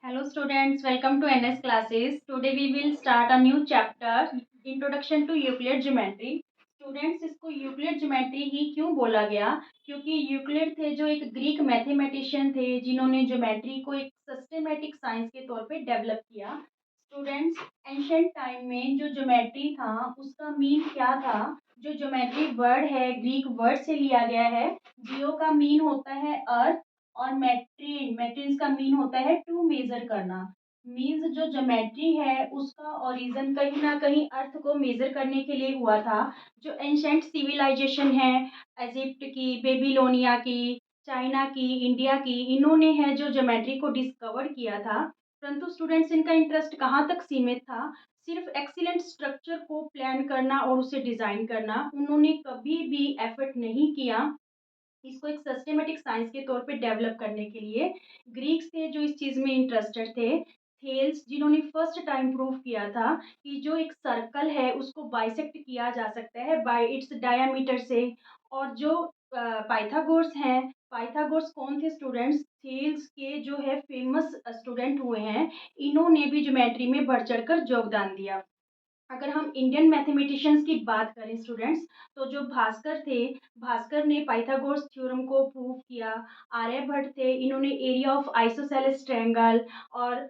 Hello students, welcome to NS classes. Today we will start a new chapter, Introduction to Euclid Geometry. Students इसको Euclid geometry ही क्यों बोला गया? क्योंकि Euclid थे जो एक ग्रीक मैथमेटिशियन थे जिन्होंने ज्योमेट्री को एक सिस्टमेटिक साइंस के तौर पे डेवलप किया। स्टूडेंट्स, एंशियंट टाइम में जो ज्योमेट्री था उसका मीन क्या था? जो ज्योमेट्री वर्ड है ग्रीक वर्ड से लिया गया है। जियो का मीन होता है अर्थ और मैट्रीन मैट्रीन्स का मीन होता है टू मेजर करना। मीन्स जो ज्योमेट्री है उसका ओरिजिन कहीं ना कहीं अर्थ को मेजर करने के लिए हुआ था। जो एंशंट सिविलाइजेशन है, इजिप्ट की, बेबीलोनिया की, चाइना की, इंडिया की, इन्होंने है जो ज्योमेट्री को डिस्कवर किया था। परंतु स्टूडेंट्स, इनका इंटरेस्ट कहाँ तक सीमित था? सिर्फ एक्सीलेंट स्ट्रक्चर को प्लान करना और उसे डिजाइन करना। उन्होंने कभी भी एफर्ट नहीं किया इसको एक सिस्टमेटिक साइंस के तौर पे डेवलप करने के लिए। ग्रीक्स थे जो इस चीज़ में इंटरेस्टेड थे। थेल्स जिन्होंने फर्स्ट टाइम प्रूव किया था कि जो एक सर्कल है उसको बाइसेक्ट किया जा सकता है बाय इट्स डायामीटर से। और जो पाइथागोरस हैं, पाइथागोरस कौन थे स्टूडेंट्स? थेल्स के जो है फेमस स्टूडेंट हुए हैं। इन्होंने भी ज्योमेट्री में बढ़ चढ़कर योगदान दिया। अगर हम इंडियन मैथमेटिशियंस की बात करें स्टूडेंट्स, तो जो भास्कर थे, भास्कर ने पाइथागोरस थ्योरम को प्रूव किया। आर्यभट्ट थे, इन्होंने एरिया ऑफ आइसोसेलेस ट्रायंगल और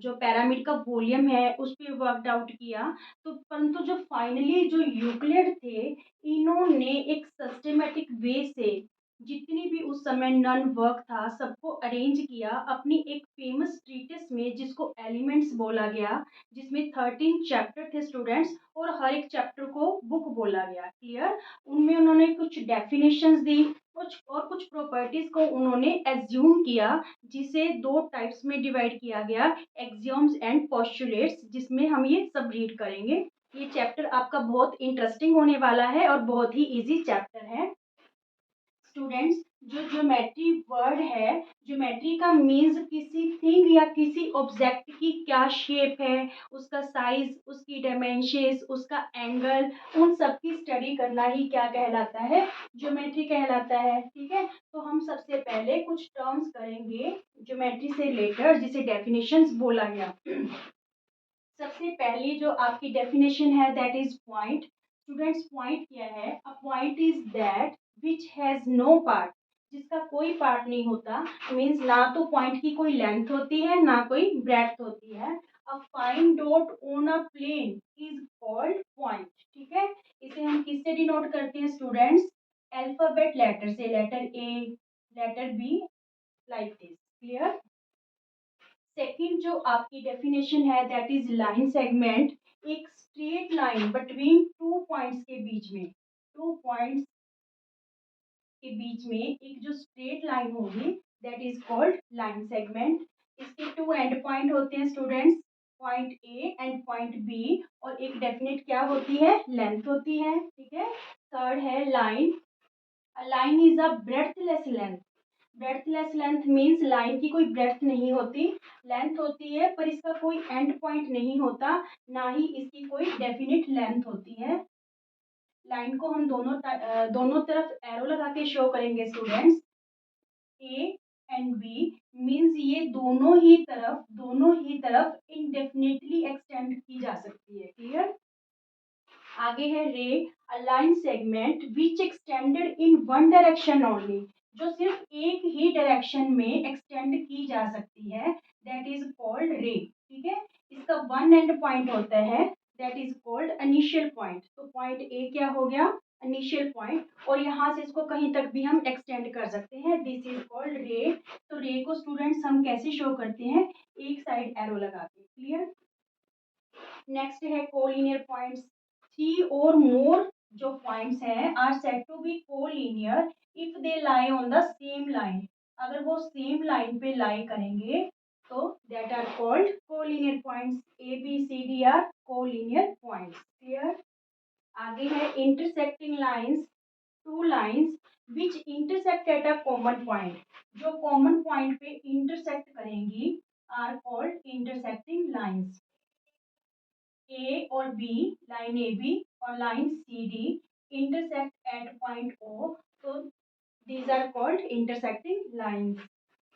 जो पैरामिड का वॉल्यूम है उस पर वर्कड आउट किया। तो परंतु जो फाइनली जो यूक्लिड थे, इन्होंने एक सिस्टमेटिक वे से जितनी भी उस समय नन वर्क था सबको अरेंज किया अपनी एक फेमस ट्रीटिस में जिसको एलिमेंट्स बोला गया, जिसमें 13 चैप्टर थे स्टूडेंट्स और हर एक चैप्टर को बुक बोला गया। क्लियर? उनमें उन्होंने कुछ डेफिनेशंस दी, कुछ प्रॉपर्टीज को उन्होंने एज्यूम किया, जिसे दो टाइप्स में डिवाइड किया गया, एक्सियोम्स एंड पोस्टुलेट्स, जिसमें हम ये सब रीड करेंगे। ये चैप्टर आपका बहुत इंटरेस्टिंग होने वाला है और बहुत ही इजी चैप्टर है। स्टूडेंट्स, जो ज्योमेट्री वर्ड है, ज्योमेट्री का मीन्स किसी थिंग या किसी ऑब्जेक्ट की क्या शेप है, उसका साइज, उसकी डायमेंशंस, उसका एंगल, उन सब की स्टडी करना ही क्या कहलाता है? ज्योमेट्री कहलाता है। ठीक है, तो हम सबसे पहले कुछ टर्म्स करेंगे ज्योमेट्री से रिलेटेड जिसे डेफिनेशंस बोला गया। सबसे पहली जो आपकी डेफिनेशन है that is point. Students, point क्या है? A point is that which has no part, जिसका कोई पार्ट नहीं होता। मीन्स ना तो पॉइंट की कोई लेंथ होती है ना कोई ब्रेड्थ होती है। A fine dot on a plane is called point. ठीक है, इसे हम किससे डिनोट करते हैं स्टूडेंट्स? अल्फाबेट लेटर से, letter a, letter b, like this. Clear? Second जो आपकी डेफिनेशन है दैट इज लाइन सेगमेंट। एक straight line between two points के बीच में, टू पॉइंट्स के बीच में एक जो स्ट्रेट लाइन होगी that is called line segment. इसके टू एंड पॉइंट होते हैं students, point A and point b, और एक डेफिनेट क्या होती है? लेंथ होती है। ठीक है, थर्ड है line. Line is a breadthless length. Breadthless length means line की कोई ब्रेड्थ नहीं होती, लेंथ होती है पर इसका कोई एंड पॉइंट नहीं होता, ना ही इसकी कोई डेफिनिट लेंथ होती है। लाइन को हम दोनों तरफ एरो लगा के शो करेंगे students. A and b means ये दोनों ही तरफ इनडेफिनेटली एक्सटेंड की जा सकती है। क्लियर? आगे है रे, a line segment which extended in one direction only, जो सिर्फ एक ही डायरेक्शन में एक्सटेंड की जा सकती है, दैट इज कॉल्ड रे। ठीक है, इसका वन एंड पॉइंट होता है that is called initial point. तो पॉइंट ए क्या हो गया? इनिशियल पॉइंट, और यहाँ से इसको कहीं तक भी हम एक्सटेंड कर सकते हैं, दिस इज कॉल्ड रे। तो रे को स्टूडेंट्स हम कैसे शो करते हैं? एक साइड एरो लगा के। क्लियर? नेक्स्ट है कोलिनियर पॉइंट्स। थ्री और मोर जो पॉइंट्स हैं are said to be collinear if they lie on the same line. अगर वो सेम लाइन पे लाई करेंगे तो that are called collinear points. A b c d are collinear points. Clear? आगे है intersecting lines. Two lines which intersect at a common point, जो common point पे intersect करेंगी आर कॉल्ड इंटरसेक्टिंग लाइंस। ए और B, line A B और line C D intersect at point O, तो these are called intersecting lines.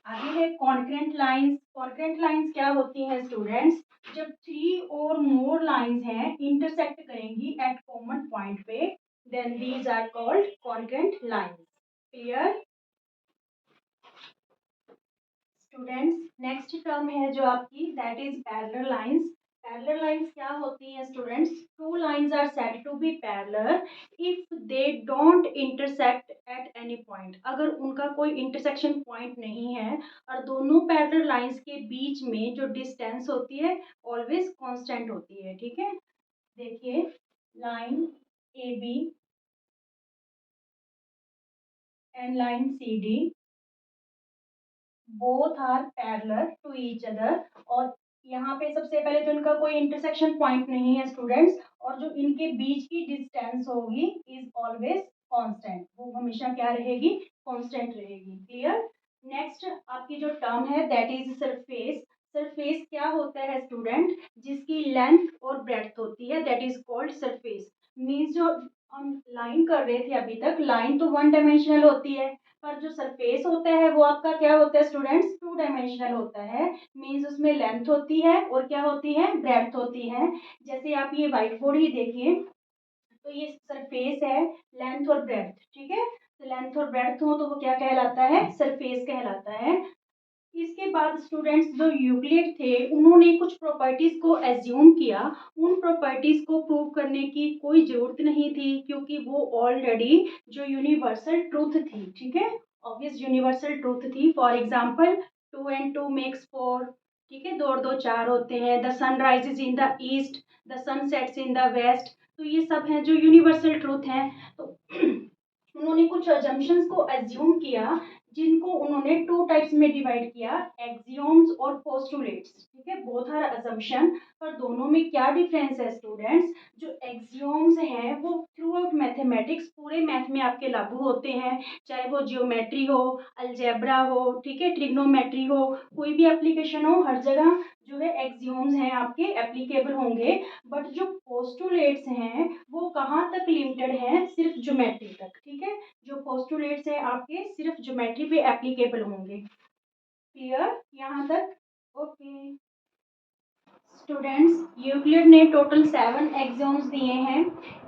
आगे है concurrent lines. Concurrent lines क्या होती हैं स्टूडेंट्स? जब 3 और मोर लाइंस हैं इंटरसेक्ट करेंगी एट कॉमन पॉइंट पे, then these are called concurrent lines. Clear students? Next term है जो आपकी, that is parallel lines. Parallel lines क्या होती हैं students? Two lines are said to be parallel if they don't intersect at any point. अगर उनका कोई intersection point नहीं है और दोनों पैरेलल लाइंस के बीच में जो डिस्टेंस होती है ऑलवेज कांस्टेंट होती है। ठीक है, देखिए line A B and line C D both are parallel to each other, और यहाँ पे सबसे पहले तो इनका कोई इंटरसेक्शन पॉइंट नहीं है स्टूडेंट्स, और जो इनके बीच की डिस्टेंस होगी इज ऑलवेज कांस्टेंट, वो हमेशा क्या रहेगी? कांस्टेंट रहेगी। क्लियर? नेक्स्ट आपकी जो टर्म है दैट इज सरफेस। सरफेस क्या होता है स्टूडेंट? जिसकी लेंथ और ब्रेड्थ होती है, that is called surface. Means जो हम लाइन कर रहे थे अभी तक, लाइन तो वन डायमेंशनल होती है, पर जो सरफेस होता है वो आपका क्या होता है स्टूडेंट्स? टू डायमेंशनल होता है। मींस उसमें लेंथ होती है और क्या होती है? ब्रेड्थ होती है। जैसे आप ये व्हाइट बोर्ड ही देखिए, तो ये सरफेस है, लेंथ और ब्रेड्थ। ठीक है, तो लेंथ और ब्रेड्थ हो तो वो क्या कहलाता है? सरफेस कहलाता है। इसके बाद स्टूडेंट्स जो यूक्लिड थे उन्होंने कुछ प्रॉपर्टीज को एज्यूम किया। उन प्रॉपर्टीज को प्रूव करने की कोई जरूरत नहीं थी क्योंकि वो ऑलरेडी जो यूनिवर्सल ट्रूथ थी, ठीक है, ऑब्वियस यूनिवर्सल ट्रूथ थी। फॉर एग्जांपल 2 and 2 makes 4, ठीक है, 2 और 2 4 होते हैं। The sun rises in the east, the sun sets in the west, तो ये सब हैं जो यूनिवर्सल ट्रूथ हैं। तो उन्होंने कुछ अजम्पशंस को एज्यूम किया जिनको उन्होंने टू टाइप्स में डिवाइड किया, एक्सियोम्स और पोस्टुलेट्स। ठीक है, बोथ आर असम्पशन, पर दोनों में क्या डिफरेंस है स्टूडेंट्स? जो एक्सियोम्स हैं वो थ्रू आउट मैथमेटिक्स, पूरे मैथ में आपके लागू होते हैं, चाहे वो जियोमेट्री हो, अलजेब्रा हो, ठीक है, ट्रिग्नोमेट्री हो, कोई भी एप्लीकेशन हो, हर जगह जो है एक्सियोम्स हैं आपके एप्लीकेबल होंगे। बट जो पोस्टुलेट्स हैं वो कहाँ तक लिमिटेड हैं? सिर्फ ज्योमेट्री तक। ठीक है, जो पोस्टुलेट्स है आपके सिर्फ ज्योमेट्री पे एप्लीकेबल होंगे। क्लियर यहाँ तक? ओके स्टूडेंट्स, यूक्लिड ने टोटल 7 एक्सियोम्स दिए हैं।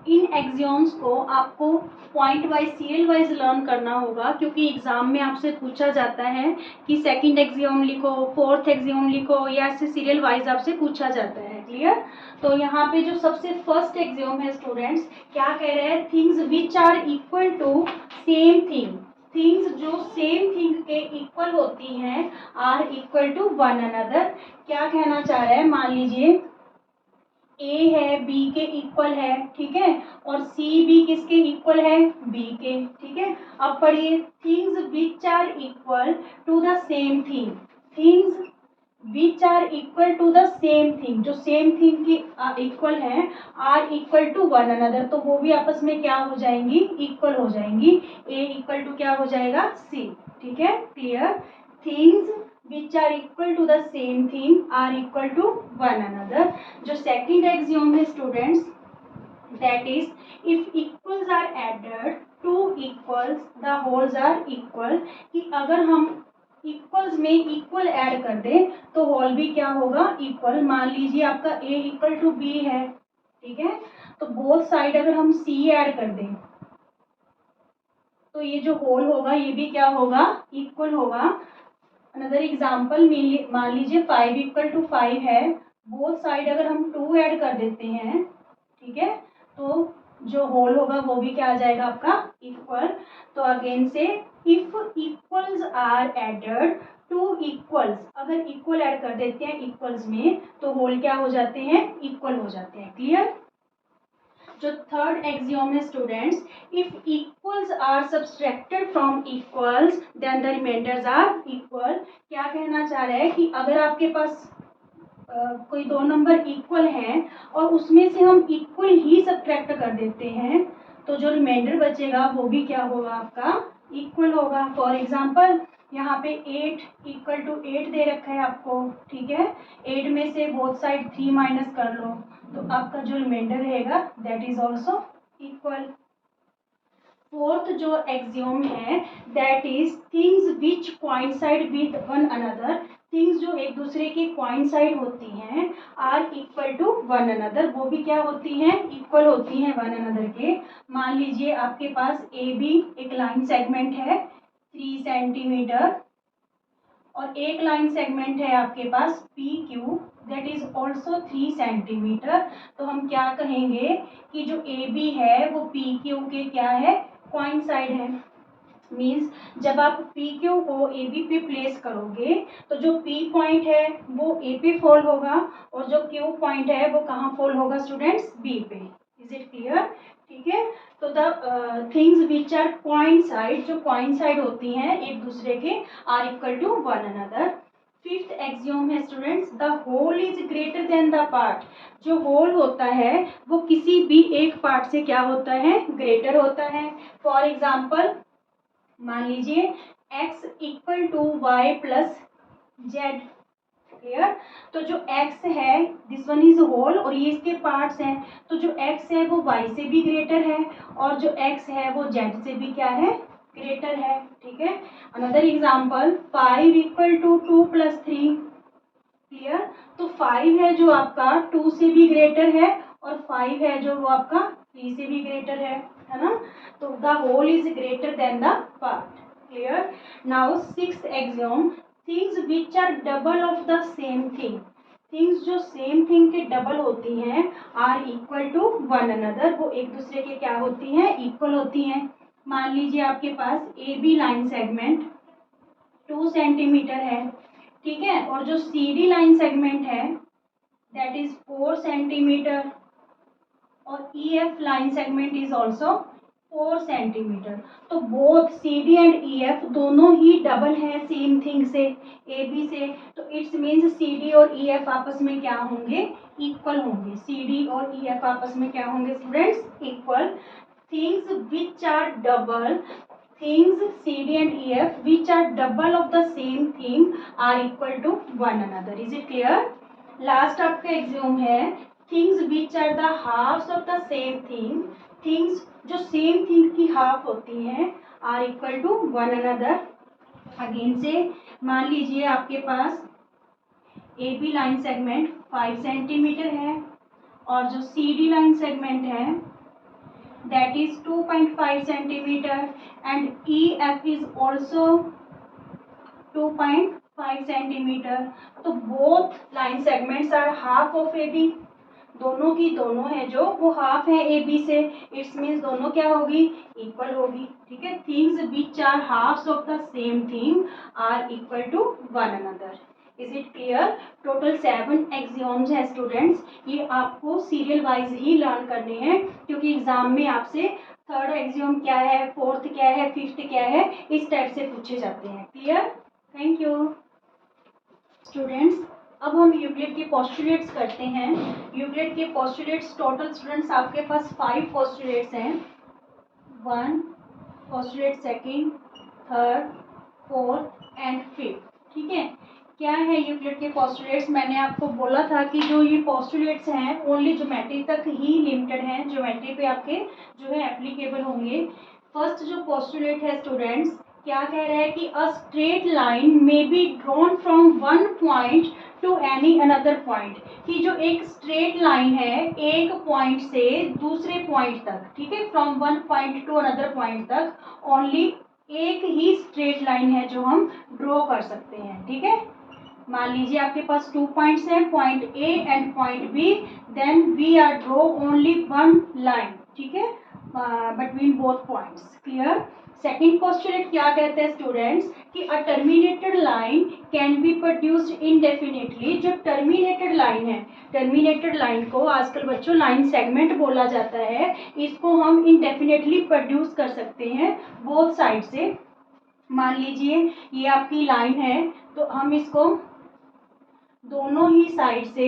इन एक्सियोम्स को आपको point wise serial wise learn करना होगा क्योंकि एग्जाम में आपसे पूछा जाता है कि सेकंड एक्सियोम लिखो, फोर्थ एक्सियोम लिखो, या ऐसे सीरियल वाइज आपसे पूछा जाता है। क्लियर? तो यहाँ पे जो सबसे फर्स्ट एक्सियोम है स्टूडेंट्स, क्या कह रहे हैं? Things which are equal to same thing. Things जो सेम थिंग के इक्वल होती हैं are equal to one another. क्या कहना चाह रहा है? मान लीजिए ए है बी के इक्वल है, ठीक है, और सी भी किसके इक्वल है? बी के। ठीक है, अब पढ़िए, things which are equal to the same thing. Things which are equal to the same thing, जो सेम थिंग की इक्वल है, are equal to one another, तो वो भी आपस में क्या हो जाएंगी? इक्वल हो जाएंगी। ए इक्वल टू क्या हो जाएगा? सी। ठीक है, clear? Things which are equal to the same thing are equal to one another। जो second axiom है students, that is if equals are added two equals the wholes are equal, कि अगर हम इक्वल्स में इक्वल ऐड कर दें तो whole भी क्या होगा? इक्वल। मान लीजिए आपका a इक्वल टू b है, ठीक है, तो बोथ साइड अगर हम c ऐड कर दें तो ये जो होल होगा ये भी क्या होगा? इक्वल होगा। अनदर एग्जाम्पल, मान लीजिए 5 इक्वल टू 5 है, बोथ साइड अगर हम 2 ऐड कर देते हैं, ठीक है, तो जो होल होगा वो भी क्या आ जाएगा आपका? इक्वल। तो अगेन से if equals are added to equals, अगर इक्वल ऐड कर देते हैं इक्वल्स में तो होल क्या हो जाते हैं? इक्वल हो जाते हैं। क्लियर? जो थर्ड एक्सियोम है students, if equals are subtracted from equals then the remainders are equal. क्या कहना चाह रहा है कि अगर आपके पास कोई दो नंबर इक्वल हैं और उसमें से हम इक्वल ही सब्ट्रैक्ट कर देते हैं तो जो रिमाइंडर बचेगा वो भी क्या होगा? आपका इक्वल होगा। फॉर एग्जांपल यहाँ पे 8 इक्वल टू 8 दे रखा है आपको, ठीक है, 8 में से बोथ साइड 3 माइनस कर लो तो आपका जो रिमाइंडर रहेगा that is also equal. Fourth जो एक्सियोम है that is things which coincide with one another, things जो एक दूसरे के coincide होती हैं are equal to one another, वो भी क्या होती हैं, इक्वल होती हैं वन अनदर के। मान लीजिए आपके पास ए बी एक लाइन सेगमेंट है 3 सेंटीमीटर और एक लाइन सेगमेंट है आपके पास P Q that is also 3 centimetre. तो हम क्या कहेंगे कि जो ए बी है वो पी क्यू के क्या है, कोइंसाइड है। मीन्स जब आप पी क्यू को ए बी पे प्लेस करोगे तो जो पी पॉइंट है वो ए पे फॉल होगा और जो क्यू पॉइंट है वो कहाँ फॉल होगा स्टूडेंट्स, बी पे। Is it clear? ठीक है, तो the things which are coincide, जो कोइंसाइड होती हैं एक दूसरे के, are equal to one another. Fifth axiom है students, the whole is greater than the part. जो होल होता है वो किसी भी एक पार्ट से क्या होता है, ग्रेटर होता है। फॉर एग्जाम्पल मान लीजिए x equal to y plus z. Clear? तो जो x है दिस वन इज होल और ये इसके पार्ट्स हैं, तो जो x है वो y से भी ग्रेटर है और जो x है वो z से भी क्या है, ग्रेटर है। ठीक है, another example 5 equal to 2 plus 3। Clear? तो 5 है जो आपका 2 से भी ग्रेटर है और 5 है जो वो आपका 3 से भी ग्रेटर है ना। तो the whole is greater than the part. Clear? Now sixth axiom, things which are double of the same thing. Things जो सेम थिंग के डबल होती हैं are equal to one another, वो एक दूसरे के क्या होती हैं, इक्वल होती हैं। मान लीजिए आपके पास A B line segment 2 centimetre है, ठीक है, और जो सी डी लाइन सेगमेंट है दैट इज 4 सेंटीमीटर और E F line segment is also 4 centimetre. तो both C D and E F दोनों ही डबल है सेम थिंग से, ए बी से। तो इट्स मीन्स सी डी और ई एफ आपस में क्या होंगे, इक्वल होंगे। सी डी और ई एफ आपस में क्या होंगे students, equal. Things which are double, things C D and E F which are double of the same thing are equal to one another. Is it clear? Last आपका axiom है, things which are the halves of the same thing. Things जो same thing की half होती हैं are equal to one another. Again से मान लीजिए आपके पास A B line segment 5 centimetre है और जो सी डी लाइन सेगमेंट है that is 2.5 centimeter and EF is also 2.5 centimeter. तो both line segments are half of AB. दोनों की दोनों है जो वो हाफ है ए बी से, इट्स मीन्स दोनों क्या होगी, इक्वल होगी। ठीक है, things which are halves of the same thing are equal to one another. Is it clear? Total 7 axioms है स्टूडेंट्स, ये आपको सीरियल वाइज ही लर्न करने हैं क्योंकि एग्जाम में आपसे थर्ड एक्सियोम क्या है, फोर्थ क्या है, फिफ्थ क्या है, इस टाइप से पूछे जाते हैं। क्लियर? Thank you students. अब हम यूक्लिड के पोस्टुलेट्स करते हैं। यूक्लिड के पोस्टुलेट्स टोटल स्टूडेंट्स आपके पास 5 पोस्टुलेट्स हैं, 1 postulate, second, third, fourth and fifth. ठीक है, क्या है यूक्लिड के पोस्टुलेट्स? मैंने आपको बोला था कि जो ये पोस्टुलेट्स हैं ओनली ज्योमेट्री तक ही लिमिटेड हैं, ज्योमेट्री पे आपके जो है एप्लीकेबल होंगे। फर्स्ट जो पोस्टुलेट है स्टूडेंट्स, क्या कह रहा है कि अ straight line may be drawn from one point two any another point, कि जो एक स्ट्रेट लाइन है एक पॉइंट से दूसरे पॉइंट तक, ठीक है, from one point two another point तक ओनली एक ही स्ट्रेट लाइन है जो हम ड्रॉ कर सकते हैं। ठीक है, मान लीजिए आपके पास 2 पॉइंट्स हैं, point A and point B, then we are draw only one line, ठीक है, between both points. Clear? Second postulate क्या कहते हैं स्टूडेंट्स कि a terminated line can be produced indefinitely. जो टर्मिनेटेड लाइन है, टर्मिनेटेड लाइन को आजकल बच्चों लाइन सेगमेंट बोला जाता है, इसको हम इनडेफिनेटली प्रोड्यूस कर सकते हैं बोथ साइड से। मान लीजिए ये आपकी लाइन है तो हम इसको दोनों ही साइड से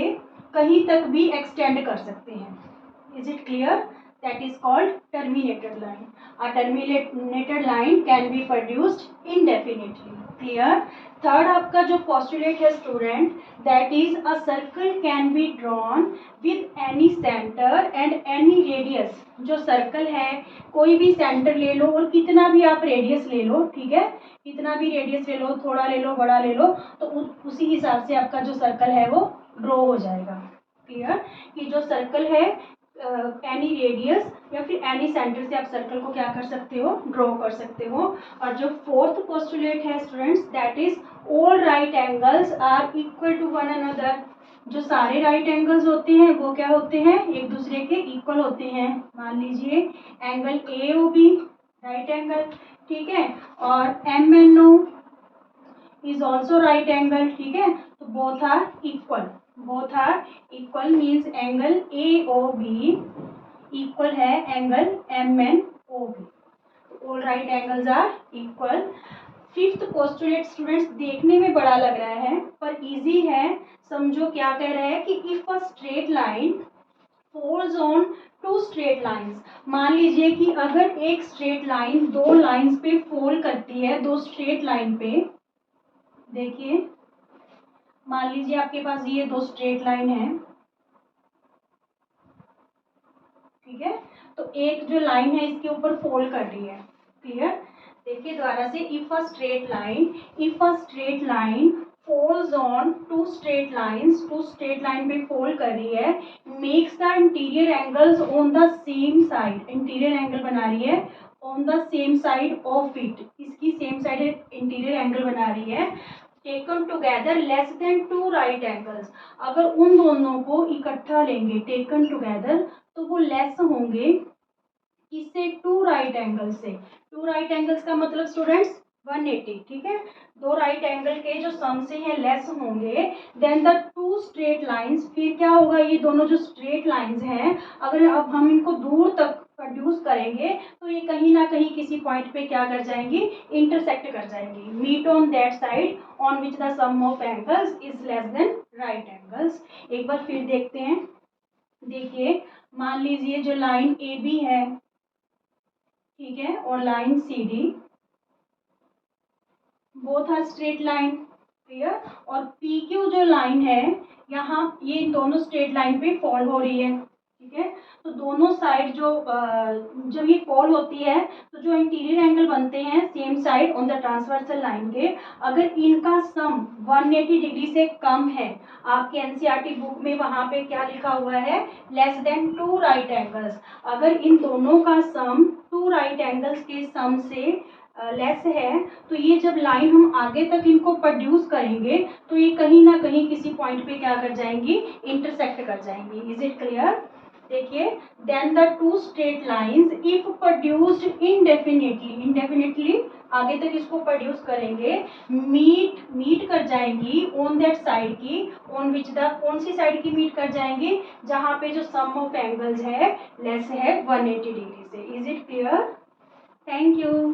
कहीं तक भी एक्सटेंड कर सकते हैं। Is it clear? that is called terminated line. A terminated line can be produced indefinitely. Clear? Third आपका जो postulate है student, that is a circle can be drawn with any center and any radius. जो circle है कोई भी centre ले लो और कितना भी आप रेडियस ले लो, ठीक है, कितना भी रेडियस ले लो, थोड़ा ले लो, बड़ा ले लो, तो उसी हिसाब से आपका जो सर्कल है वो ड्रॉ हो जाएगा. क्लियर? कि जो सर्कल है एनी रेडियस या फिर एनी सेंटर से आप सर्कल को क्या कर सकते हो, ड्रॉ कर सकते हो. और जो फोर्थ पोस्टुलेट है students, that is all right angles are equal to one another. जो सारे राइट एंगल्स होते हैं वो क्या होते हैं, एक दूसरे के इक्वल होते हैं. मान लीजिए angle A O B right angle, ठीक है, और M N O is also right angle, ठीक है. तो both are equal. Both are equal means angle A O B equal है angle M N O B. All right angles are equal. Fifth postulate students देखने में बड़ा लग रहा है पर इजी है. समझो क्या कह रहा है कि if a straight line falls on two straight lines. मान लीजिए कि अगर एक स्ट्रेट लाइन दो लाइंस पे फॉल करती है, दो स्ट्रेट लाइन पे, देखिए मान लीजिए आपके पास ये दो स्ट्रेट लाइन है, ठीक है, तो एक जो लाइन है इसके ऊपर फॉल कर रही है. क्लियर? देखिए दोबारा से, if a straight line falls on two straight lines, two straight line पे फॉल कर रही है, makes the interior angles on the same side, interior angle बना रही है on the same side of it, इसकी सेम साइड इंटीरियर एंगल बना रही है, taken together less than two right angles. अगर उन दोनों को इकट्ठा लेंगे टेकन टुगेदर, तो वो लेस होंगे किससे, टू राइट एंगल से. टू राइट एंगल्स का मतलब स्टूडेंट्स 180, ठीक है. दो राइट एंगल के जो सम से है लेस होंगे then the two straight lines. फिर क्या होगा, ये दोनों जो स्ट्रेट लाइंस हैं अगर अब हम इनको दूर तक प्रोड्यूस करेंगे तो ये कहीं ना कहीं किसी पॉइंट पे क्या कर जाएंगी, इंटरसेक्ट कर जाएंगी. Meet on that side on which the sum of angles is less than right angles. एक बार फिर देखते हैं. देखिए मान लीजिए जो लाइन ए बी है, ठीक है, और line C D, both are straight line. Clear? और पी क्यू जो लाइन है यहाँ, ये दोनों स्ट्रेट लाइन पे फॉल हो रही है, ठीक है. तो दोनों साइड जो जब ये फॉल होती है तो जो इंटीरियर एंगल बनते हैं same side on the transversal line के, अगर इनका सम 180 डिग्री से कम है, आपके एनसीईआरटी बुक में वहां पे क्या लिखा हुआ है, less than two right angles. अगर इन दोनों का सम टू राइट एंगल्स के सम से लेस है तो ये जब लाइन हम आगे तक इनको प्रोड्यूस करेंगे तो ये कहीं ना कहीं किसी पॉइंट पे क्या कर जाएंगी, इंटरसेक्ट कर जाएंगी. Is it clear? देखिए, then the two straight lines if produced indefinitely, indefinitely आगे तक इसको प्रोड्यूस करेंगे, मीट कर जाएंगी ऑन दैट साइड की, ऑन विच द, कौन सी साइड की मीट कर जाएंगे, जहां पे जो सम ऑफ एंगल्स है लेस है 180 डिग्री से. Is it clear? Thank you.